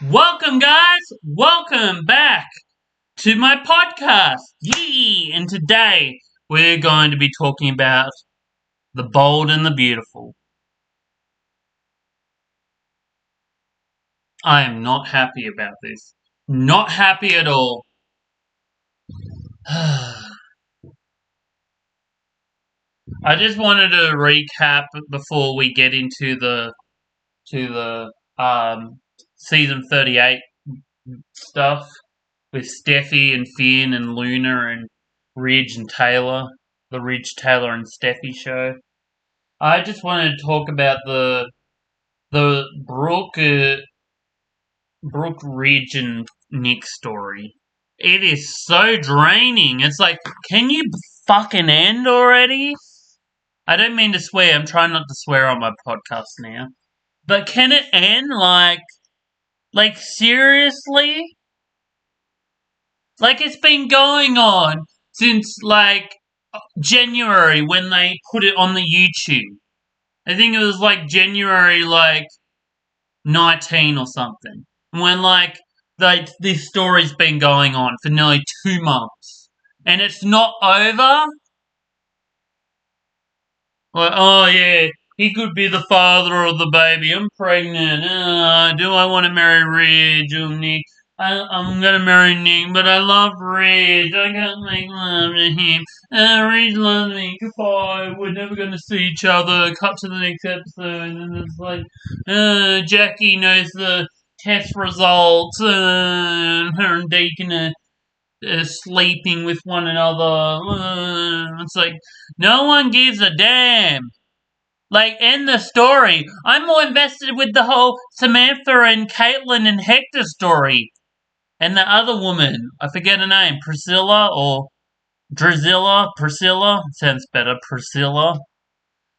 Welcome, guys. Welcome back to my podcast. Yee! And today we're going to be talking about the bold and the beautiful. I am not happy about this. Not happy at all. I just wanted to recap before we get into the season 38 stuff with Steffi and Finn and Luna and Ridge and Taylor, the Ridge, Taylor and Steffy show. I just wanted to talk about the Brooke Ridge and Nick story. It is so draining. It's like, can you fucking end already? I don't mean to swear. I'm trying not to swear on my podcast now. But can it end? Like seriously? Like it's been going on since like January when they put it on the YouTube. I think it was like January 19 or something. When this story's been going on for nearly 2 months. And it's not over. Like, oh yeah, he could be the father of the baby. I'm pregnant. Do I want to marry Ridge or Nick? I'm gonna marry Nick, but I love Ridge. I can't make love to him. Ridge loves me. Goodbye. We're never gonna see each other. Cut to the next episode, and it's like, Jackie knows the test results. Her and Deacon are sleeping with one another. It's like no one gives a damn. Like, end the story. I'm more invested with the whole Samantha and Caitlin and Hector story. And the other woman, I forget her name, Priscilla or Priscilla, sounds better, Priscilla.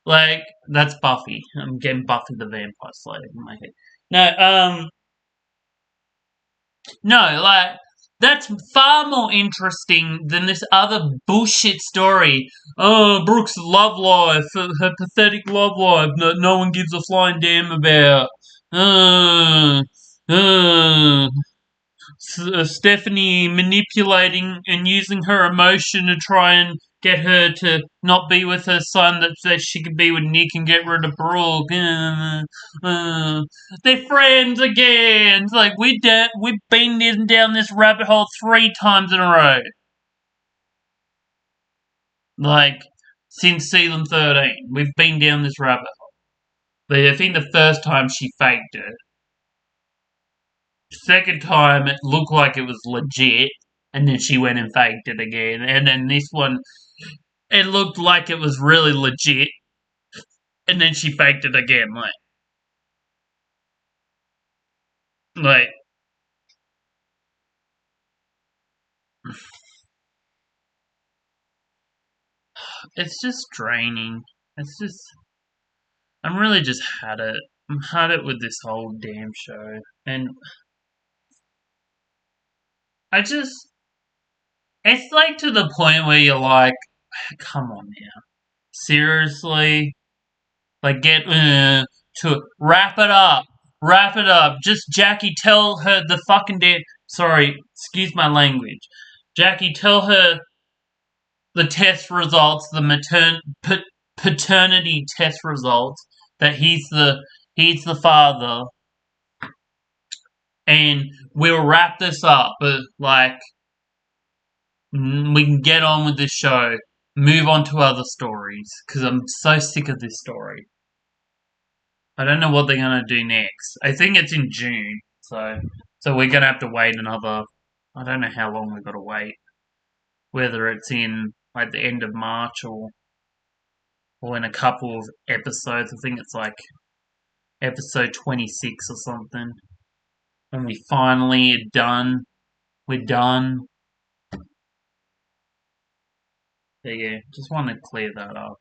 Like, that's Buffy. I'm getting Buffy the Vampire Slayer in my head. No, that's far more interesting than this other bullshit story. Oh, Brooke's love life, her pathetic love life that no one gives a flying damn about. Uh, uh, Stephanie manipulating and using her emotion to try and get her to not be with her son that she could be with Nick and get rid of Brooke. They're friends again. It's like we've been down this rabbit hole 3 times in a row. Like since season 13, we've been down this rabbit hole. But I think the first time she faked it. Second time it looked like it was legit, and then she went and faked it again. And then this one, it looked like it was really legit, and then she faked it again. Like it's just draining. It's just, I'm really just had it. I'm had it with this whole damn show, and I just, it's like to the point where you're like, come on now, seriously, like get to wrap it up. Wrap it up. Just Jackie, tell her the fucking damn. Sorry, excuse my language. Jackie, tell her the test results, the paternity test results, that he's the father, and we'll wrap this up. But we can get on with this show, move on to other stories, because I'm so sick of this story. I don't know what they're gonna do next. I think it's in June, so we're gonna have to wait another. I don't know how long we've got to wait. Whether it's in like the end of March or in a couple of episodes. I think it's like episode 26 or something. And we finally are done. We're done. There you go. Just want to clear that up.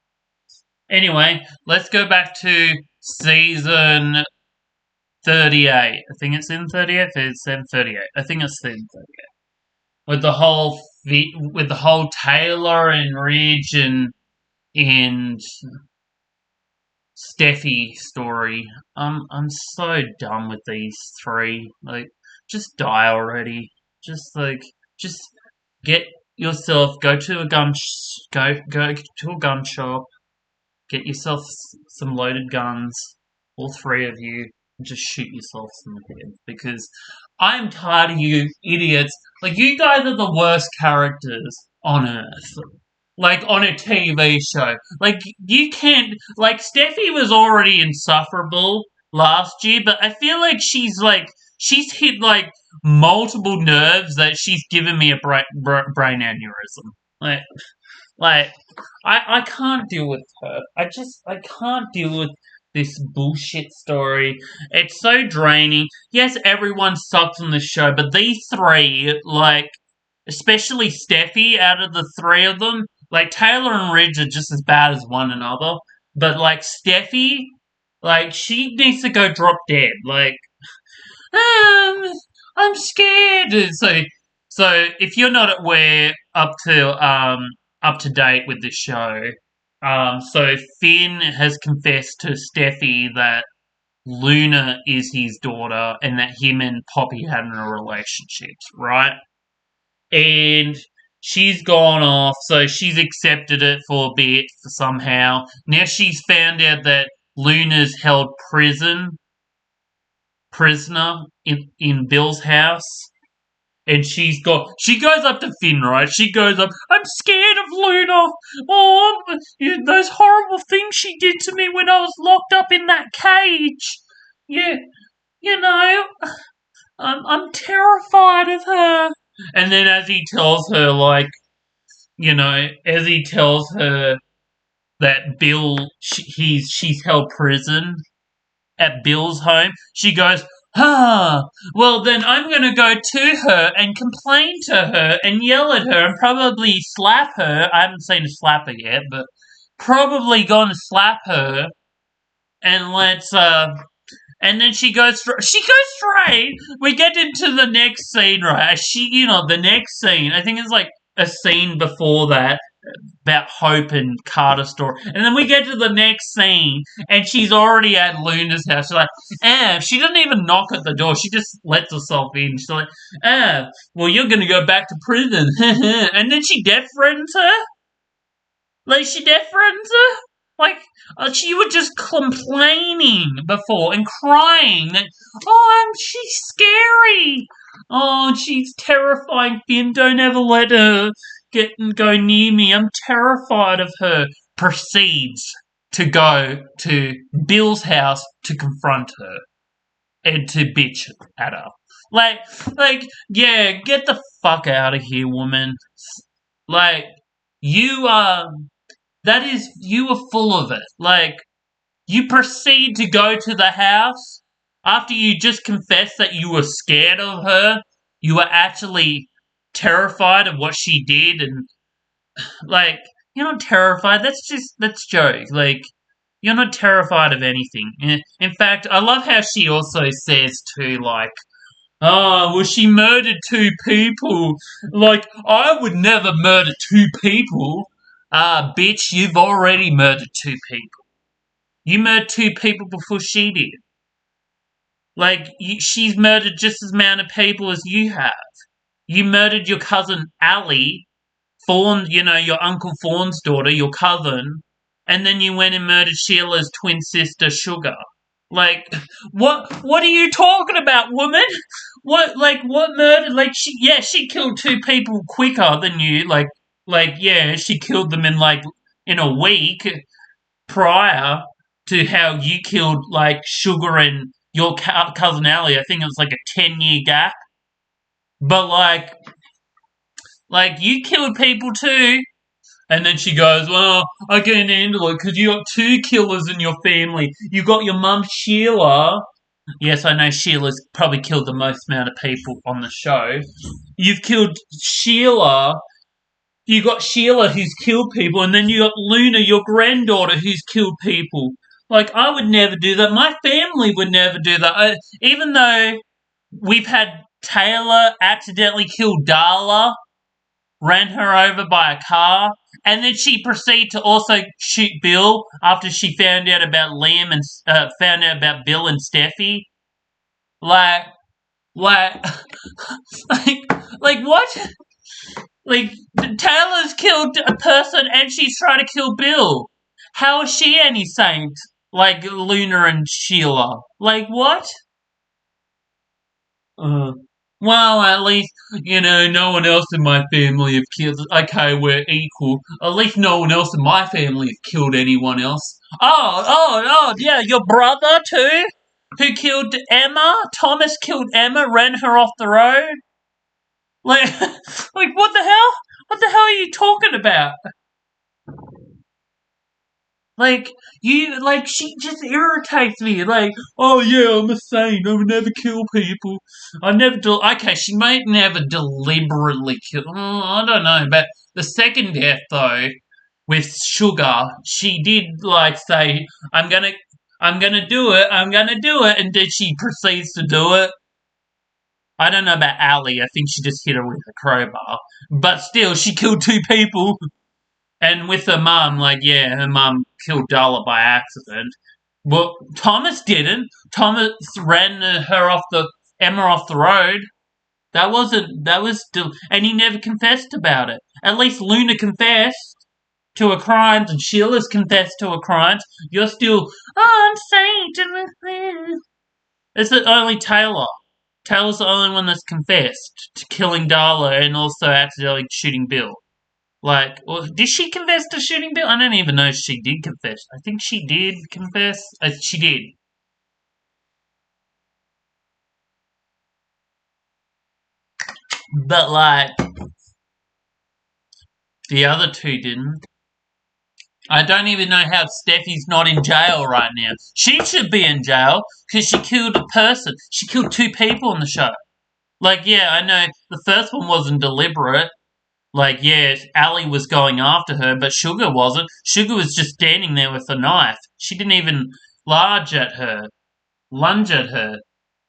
Anyway, let's go back to season 38. I think it's in 38. It's in 38. I think it's season 38. With the whole Taylor and Ridge and Steffi story. I'm so done with these three. Like, just die already. Just like, just get yourself. Go to a gun shop. Get yourself some loaded guns. All three of you. And just shoot yourselves in the head because I'm tired of you idiots. Like, you guys are the worst characters on earth. Like, on a TV show. Like, you can't. Like, Steffi was already insufferable last year, but I feel like she's hit, like, multiple nerves that she's given me a brain aneurysm. Like, I can't deal with her. I can't deal with this bullshit story. It's so draining. Yes, everyone sucks on the show, but these three, like, especially Steffi, out of the three of them, like, Taylor and Ridge are just as bad as one another. But, like, Steffi, like, she needs to go drop dead. Like, um, I'm scared. So if you're not aware up to date with the show, so Finn has confessed to Steffi that Luna is his daughter and that him and Poppy had a relationship, right? And she's gone off, so she's accepted it for a bit somehow. Now she's found out that Luna's held prisoner in Bill's house. And she goes up to Finn, right? She goes up, I'm scared of Luna. Oh, those horrible things she did to me when I was locked up in that cage. Yeah, you know, I'm terrified of her. And then as he tells her, like, as he tells her that she's held prison at Bill's home, she goes, well then I'm gonna go to her and complain to her and yell at her and probably slap her. I haven't seen a slapper yet, but probably gonna slap her and and then she goes straight. We get into the next scene, right? The next scene, I think it's like a scene before that, about Hope and Carter's story. And then we get to the next scene, and she's already at Luna's house. She's like, she doesn't even knock at the door. She just lets herself in. She's like, well, you're going to go back to prison. And then she death threatens her. Like, she death threatens her. Like, she was just complaining before and crying that, she's scary. Oh, she's terrifying, Finn. Don't ever let her go near me. I'm terrified of her. Proceeds to go to Bill's house to confront her and to bitch at her. Yeah, get the fuck out of here, woman. Like, you are full of it. Like, you proceed to go to the house after you just confessed that you were scared of her. You were actually terrified of what she did, and like, you're not terrified. That's joke. Like, you're not terrified of anything. In fact, I love how she also says too, like, oh, well, she murdered two people. Like, I would never murder two people. Bitch, you've already murdered two people. You murdered two people before she did. Like, she's murdered just as amount of people as you have. You murdered your cousin Allie, Fawn, your Uncle Fawn's daughter, your cousin, and then you went and murdered Sheila's twin sister, Sugar. Like, what are you talking about, woman? What murder? Like, she killed two people quicker than you. Yeah, she killed them in a week prior to how you killed, like, Sugar and your cousin Allie. I think it was like a 10-year gap. But, you killed people too. And then she goes, well, I can't handle it because you got two killers in your family. You got your mum, Sheila. Yes, I know Sheila's probably killed the most amount of people on the show. You've killed Sheila. You got Sheila who's killed people. And then you got Luna, your granddaughter, who's killed people. Like, I would never do that. My family would never do that. Even though we've had Taylor accidentally kill Darla. ran her over by a car, and then she proceeded to also shoot Bill after she found out about Liam and found out about Bill and Steffi. Like, like, like, like what? Like Taylor's killed a person and she's trying to kill Bill. How is she any saint? Like Luna and Sheila. Like what? Uh, well, at least, no one else in my family have killed. Okay, we're equal. At least no one else in my family has killed anyone else. Oh, yeah, your brother too? Who killed Emma? Thomas killed Emma, ran her off the road? Like, like what the hell? What the hell are you talking about? She just irritates me. Like, oh yeah, I'm a saint. I would never kill people. Okay, she might never deliberately kill. I don't know, but the second death though, with Sugar, she did like say, I'm gonna do it, I'm gonna do it, and then she proceeds to do it. I don't know about Ali. I think she just hit her with a crowbar, but still, she killed two people. And with her mum, like, yeah, her mum killed Darla by accident. Well, Thomas didn't. Thomas ran Emma off the road. And he never confessed about it. At least Luna confessed to her crimes and Sheila's confessed to her crimes. You're still, oh, I'm saint. It's only Taylor. Taylor's the only one that's confessed to killing Darla and also accidentally shooting Bill. Like, well, did she confess to shooting Bill? I don't even know if she did confess. I think she did confess. She did. But, like, the other two didn't. I don't even know how Steffi's not in jail right now. She should be in jail because she killed a person. She killed two people in the show. Like, yeah, I know the first one wasn't deliberate. Like, yeah, Ali was going after her, but Sugar wasn't. Sugar was just standing there with a knife. She didn't even lunge at her.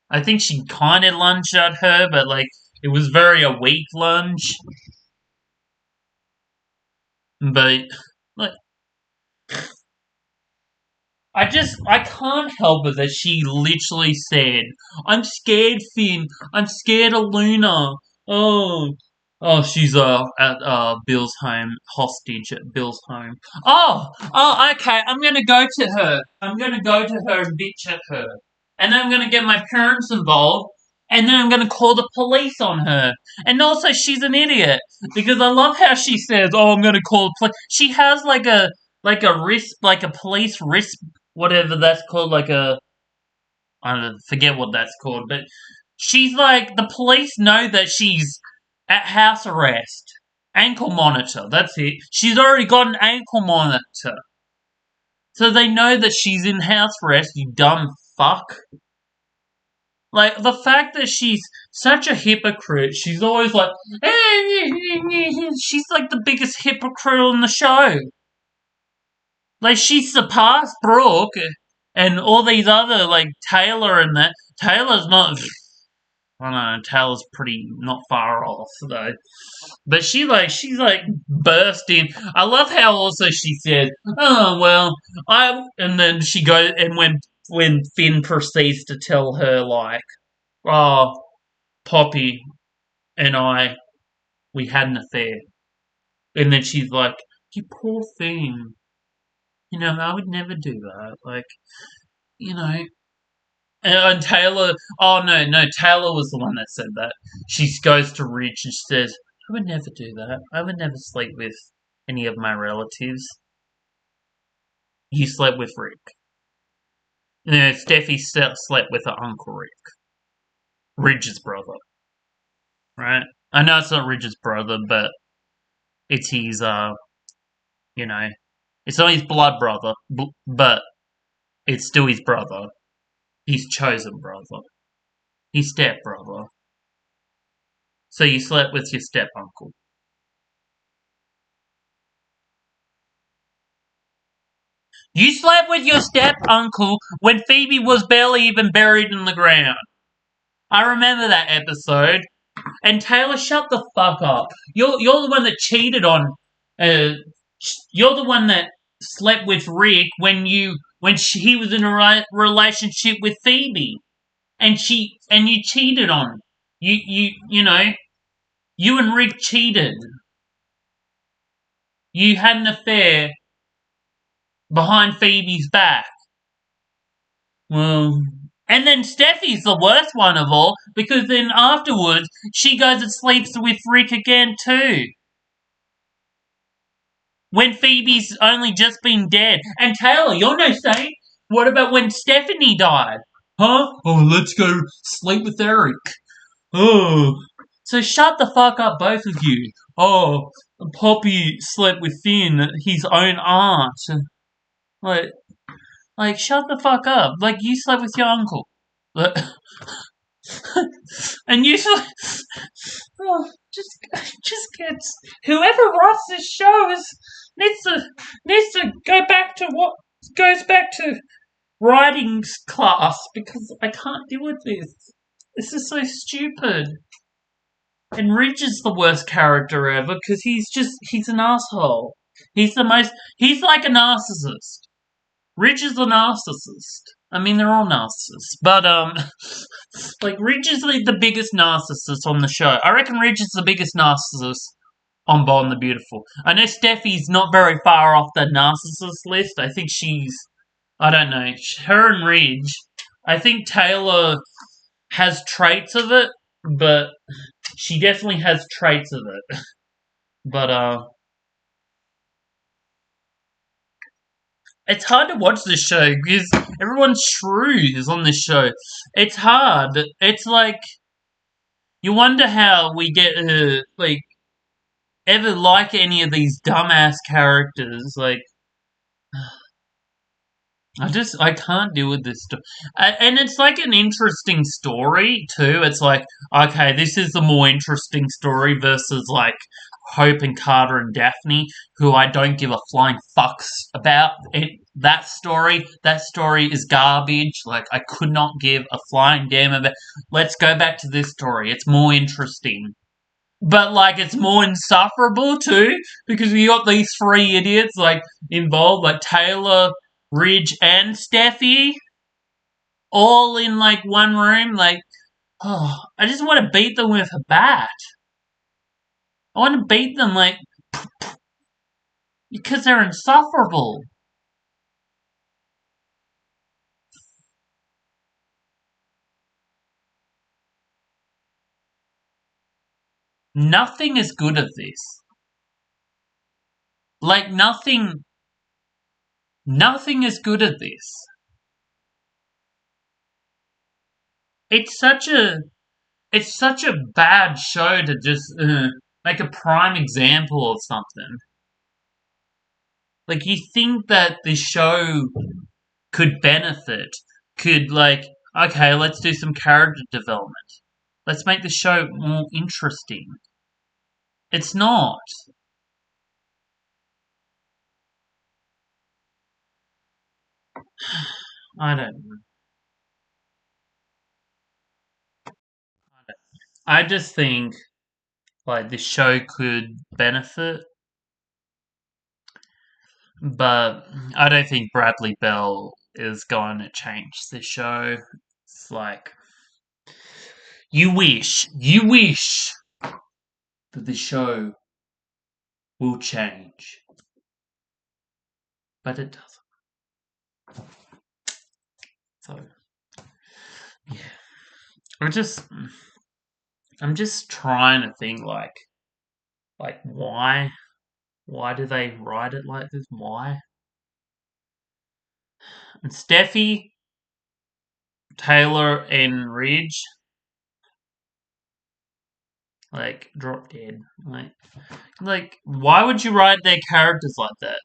I think she kind of lunged at her, but, like, it was very a weak lunge. But, like, I can't help it that she literally said, I'm scared, Finn. I'm scared of Luna. Oh, she's at Bill's home, hostage at Bill's home. Okay. I'm gonna go to her. I'm gonna go to her and bitch at her, and then I'm gonna get my parents involved, and then I'm gonna call the police on her. And also, she's an idiot because I love how she says, "Oh, I'm gonna call the police." She has like a wrist, like a police wrist, whatever that's called, like a I don't know, forget what that's called, but she's like the police know that she's at house arrest. Ankle monitor, that's it. She's already got an ankle monitor. So they know that she's in house arrest, you dumb fuck. Like, the fact that she's such a hypocrite, she's always like, she's like the biggest hypocrite on the show. Like, she surpassed Brooke and all these other, like, Taylor and that. Taylor's not, I don't know, Taylor's pretty not far off, though. But she's like bursting. I love how also she said, "Oh well, and then she goes and when Finn proceeds to tell her like, "Oh, Poppy and we had an affair," and then she's like, "You poor Finn. I would never do that. Like, you know." And Taylor, oh no, Taylor was the one that said that. She goes to Ridge and says, I would never do that. I would never sleep with any of my relatives. You slept with Rick. Steffi slept with her Uncle Rick. Ridge's brother. Right? I know it's not Ridge's brother, but it's his, it's not his blood brother, but it's still his brother. His chosen brother. His step brother. So you slept with your step uncle. You slept with your step uncle when Phoebe was barely even buried in the ground. I remember that episode. And Taylor, shut the fuck up. You're the one that cheated on. Uh, you're the one that slept with Rick he was in a relationship with Phoebe, and you cheated on. You know you and Rick cheated. You had an affair behind Phoebe's back. Well, and then Steffi's the worst one of all because then afterwards she goes and sleeps with Rick again too. When Phoebe's only just been dead. And Taylor, you're no saint. What about when Stephanie died? Huh? Oh, let's go sleep with Eric. Oh. So shut the fuck up, both of you. Oh, Poppy slept with Finn, his own aunt. Like, shut the fuck up. Like, you slept with your uncle. Like, and you oh, just gets whoever writes this show needs to go back to what goes back to writing class because I can't deal with this. This is so stupid. And Ridge is the worst character ever because he's an asshole. He's like a narcissist. Ridge is a narcissist. I mean, they're all narcissists, but like Ridge is the biggest narcissist on the show. I reckon Ridge is the biggest narcissist on Bold and the Beautiful. I know Steffi's not very far off the narcissist list. I think I don't know, her and Ridge. I think Taylor has traits of it, but she definitely has traits of it. But it's hard to watch this show because everyone's shrews on this show. It's hard. It's like you wonder how we get like ever like any of these dumbass characters. Like I can't deal with this stuff. And it's like an interesting story too. It's like okay, this is the more interesting story versus like Hope and Carter and Daphne, who I don't give a flying fucks about. That story is garbage. Like I could not give a flying damn about. Let's go back to this story. It's more interesting. But like it's more insufferable too, because we got these three idiots like involved, like Taylor, Ridge, and Steffi, all in like one room. Like, oh, I just want to beat them with a bat. I want to beat them like because they're insufferable. Nothing is good at this. Like nothing is good at this. It's such a it's such a bad show to just make a prime example of something. Like you think that this show could benefit, could like okay, let's do some character development. Let's make the show more interesting. It's not. I don't know. I just think like the show could benefit, but I don't think Bradley Bell is going to change the show. It's like you wish that the show will change, but it doesn't. So yeah, I'm just I'm just trying to think like why do they write it like this? Why? And Steffi, Taylor, and Ridge like drop dead. Like why would you write their characters like that?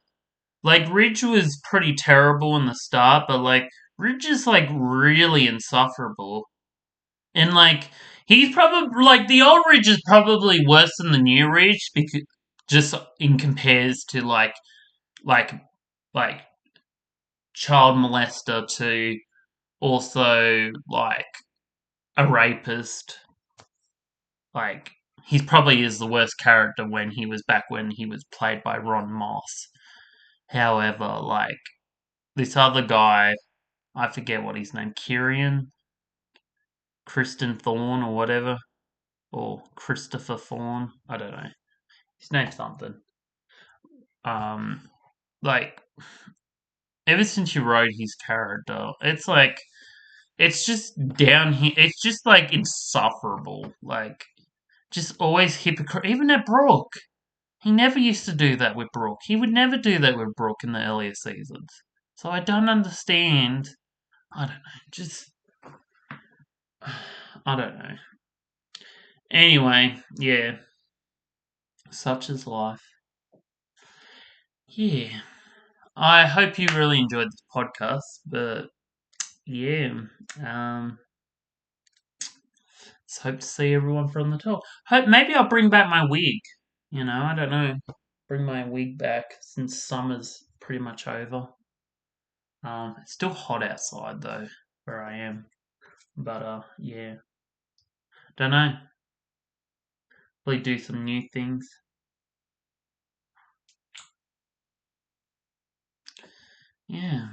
Like Ridge was pretty terrible in the start, but like Ridge is like really insufferable. And like he's probably like the old Ridge is probably worse than the new Ridge because just in compares to like like child molester to also like a rapist. Like, he probably is the worst character when he was played by Ron Moss. However, like, this other guy, I forget what his name, Kristen Thorne or whatever, or Christopher Thorne, I don't know. His name's something. Um, like, ever since you wrote his character, it's like, it's just down here. It's just like insufferable. Like, just always hypocrite. Even at Brooke, he never used to do that with Brooke. He would never do that with Brooke in the earlier seasons. So I don't understand. I don't know. Just I don't know. Anyway, yeah, such is life. Yeah, I hope you really enjoyed this podcast. But yeah, um, just hope to see everyone from the top. Hope maybe I'll bring back my wig. I don't know. Bring my wig back since summer's pretty much over. It's still hot outside though, where I am. But yeah, don't know. Probably do some new things. Yeah.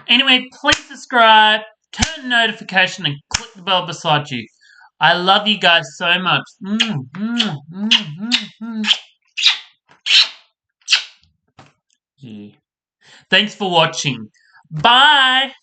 Anyway, please subscribe, turn notification, and click the bell beside you. I love you guys so much. Yeah. Thanks for watching. Bye.